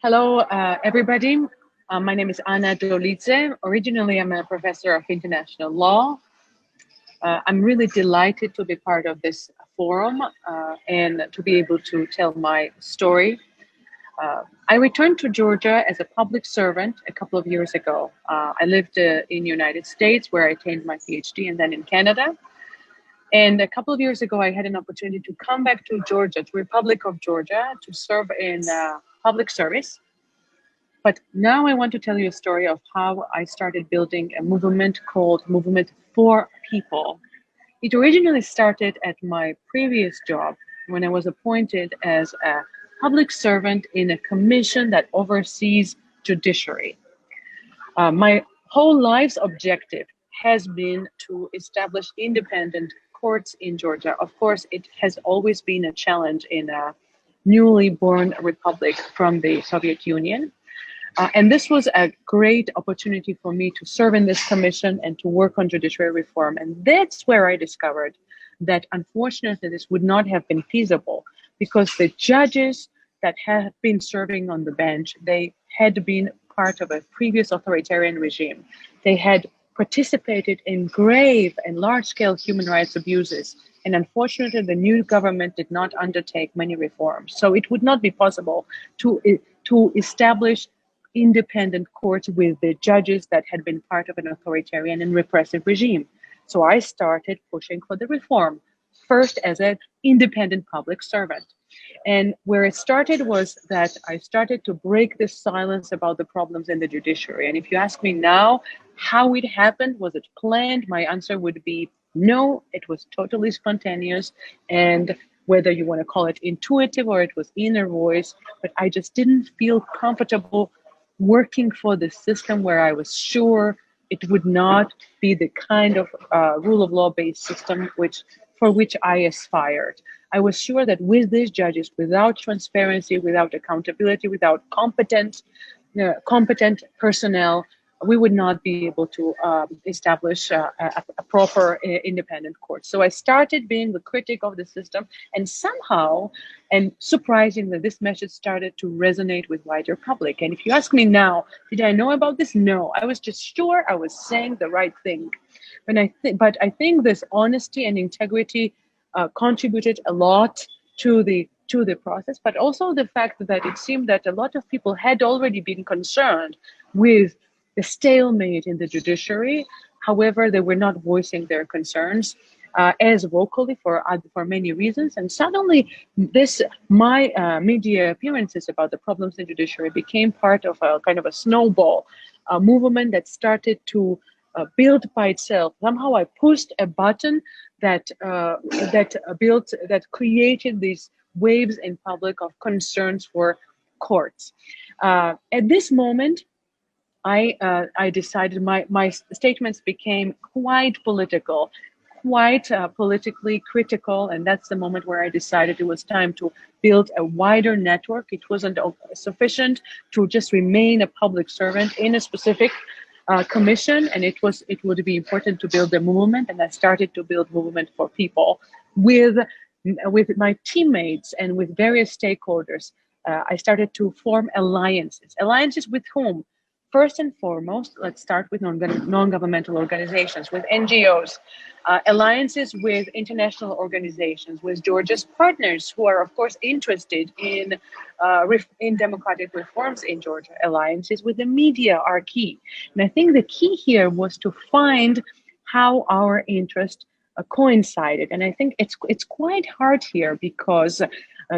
Hello, everybody. My name is Anna Dolidze. Originally, I'm a professor of international law. I'm really delighted to be part of this forum and to be able to tell my story. I returned to Georgia as a public servant a couple of years ago. I lived in the United States, where I attained my PhD, and then in Canada. And a couple of years ago, I had an opportunity to come back to Georgia, to Republic of Georgia, to serve in public service. But now I want to tell you a story of how I started building a movement called Movement for People. It originally started at my previous job when I was appointed as a public servant in a commission that oversees judiciary. My whole life's objective has been to establish independent courts in Georgia. Of course, it has always been a challenge in a newly born republic from the Soviet Union. And this was a great opportunity for me to serve in this commission and to work on judiciary reform. And that's where I discovered that unfortunately this would not have been feasible because the judges that had been serving on the bench, they had been part of a previous authoritarian regime. They had participated in grave and large-scale human rights abuses. And unfortunately, the new government did not undertake many reforms. So it would not be possible to establish independent courts with the judges that had been part of an authoritarian and repressive regime. So I started pushing for the reform, first as an independent public servant. And where it started was that I started to break this silence about the problems in the judiciary. And if you ask me now how it happened, was it planned? My answer would be no, it was totally spontaneous. And whether you want to call it intuitive or it was inner voice, but I just didn't feel comfortable working for the system where I was sure it would not be the kind of rule of law based system for which I aspired. I was sure that with these judges, without transparency, without accountability, without competent personnel, we would not be able to establish a proper independent court. So I started being the critic of the system, and somehow, and surprisingly, this message started to resonate with wider public. And if you ask me now, did I know about this? No, I was just sure I was saying the right thing. But I think this honesty and integrity contributed a lot to the process, but also the fact that it seemed that a lot of people had already been concerned with the stalemate in the judiciary. However, they were not voicing their concerns as vocally for many reasons. And suddenly, my media appearances about the problems in the judiciary became part of a kind of a snowball movement that started to build by itself. Somehow, I pushed a button that created these waves in public of concerns for courts. At this moment, I decided my statements became quite political, quite politically critical, and that's the moment where I decided it was time to build a wider network. It wasn't sufficient to just remain a public servant in a specific commission, and it would be important to build a movement, and I started to build movement for people with my teammates and with various stakeholders. I started to form alliances. Alliances with whom? First and foremost, let's start with non-governmental organizations, with NGOs, alliances with international organizations, with Georgia's partners who are, of course, interested in democratic reforms in Georgia. Alliances with the media are key. And I think the key here was to find how our interests coincided. And I think it's quite hard here because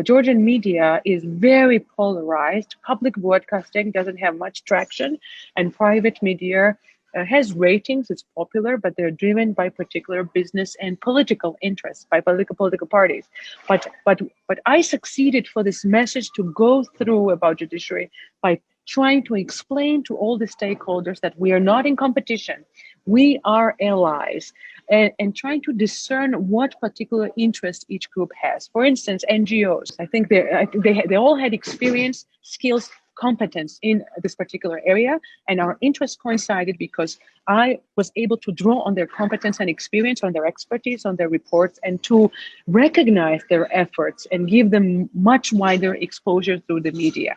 Georgian media is very polarized. Public broadcasting doesn't have much traction, and private media has ratings, it's popular, but they're driven by particular business and political interests, by political parties. But I succeeded for this message to go through about judiciary by trying to explain to all the stakeholders that we are not in competition. We are allies, and trying to discern what particular interest each group has. For instance, NGOs, I think they all had experience, skills, competence in this particular area, and our interests coincided because I was able to draw on their competence and experience, on their expertise, on their reports, and to recognize their efforts and give them much wider exposure through the media.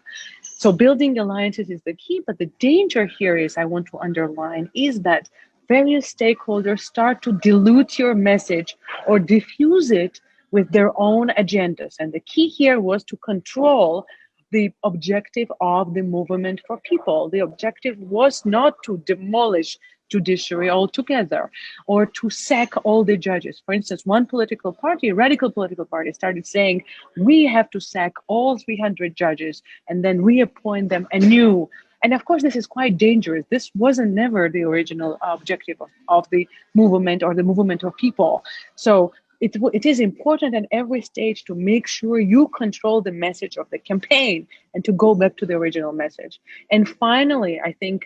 So building alliances is the key, but the danger here is, I want to underline, is that various stakeholders start to dilute your message or diffuse it with their own agendas. And the key here was to control the objective of the movement for people. The objective was not to demolish judiciary altogether or to sack all the judges. For instance, one political party, a radical political party, started saying, we have to sack all 300 judges and then reappoint them anew. And of course, this is quite dangerous. This wasn't never the original objective of the movement or the movement of people. So it is important at every stage to make sure you control the message of the campaign and to go back to the original message. And finally, I think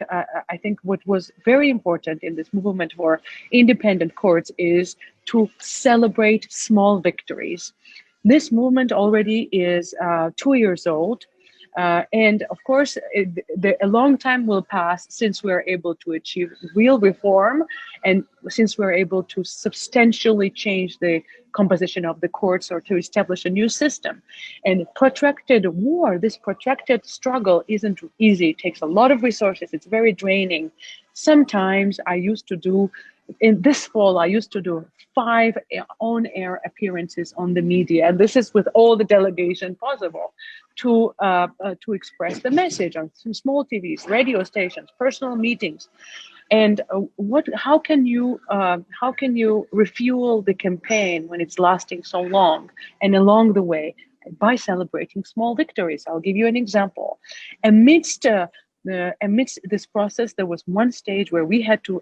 what was very important in this movement for independent courts is to celebrate small victories. This movement already is 2 years old. And of course, a long time will pass since we are able to achieve real reform and since we're able to substantially change the composition of the courts or to establish a new system. And protracted war, this protracted struggle isn't easy. It takes a lot of resources. It's very draining. Sometimes in this fall, I used to do 5 on-air appearances on the media, and this is with all the delegation possible to express the message on some small TVs, radio stations, personal meetings. And how can you refuel the campaign when it's lasting so long? And along the way, by celebrating small victories. I'll give you an example. Amidst this process, there was one stage where we had to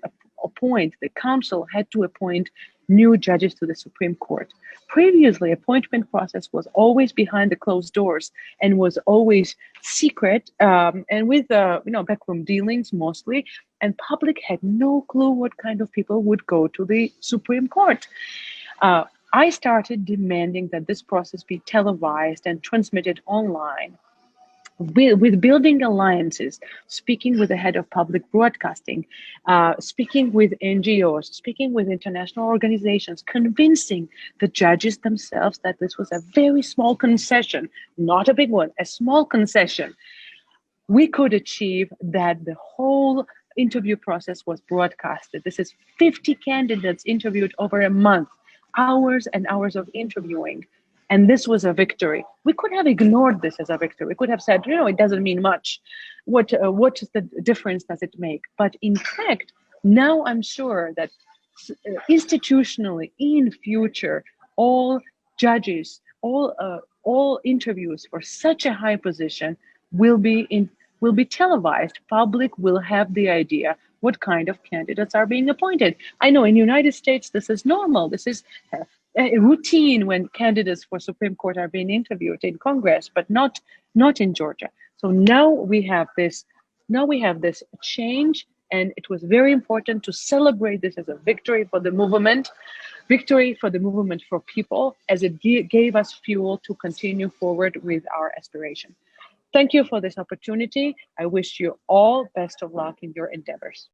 the council had to appoint new judges to the Supreme Court. Previously, appointment process was always behind the closed doors and was always secret and with backroom dealings mostly, and public had no clue what kind of people would go to the Supreme Court. I started demanding that this process be televised and transmitted online. With building alliances, speaking with the head of public broadcasting, speaking with NGOs, speaking with international organizations, convincing the judges themselves that this was a very small concession, not a big one, a small concession. We could achieve that the whole interview process was broadcasted. This is 50 candidates interviewed over a month, hours and hours of interviewing. And this was a victory. We could have ignored this as a victory. We could have said, it doesn't mean much. What is the difference does it make? But in fact, now I'm sure that institutionally, in future, all judges, all interviews for such a high position will be televised. Public will have the idea what kind of candidates are being appointed. I know in the United States, this is normal. This is a routine when candidates for Supreme Court are being interviewed in Congress, but not in Georgia. So now we have this change, and it was very important to celebrate this as a victory for the movement for people, as it gave us fuel to continue forward with our aspiration. Thank you for this opportunity. I wish you all best of luck in your endeavors.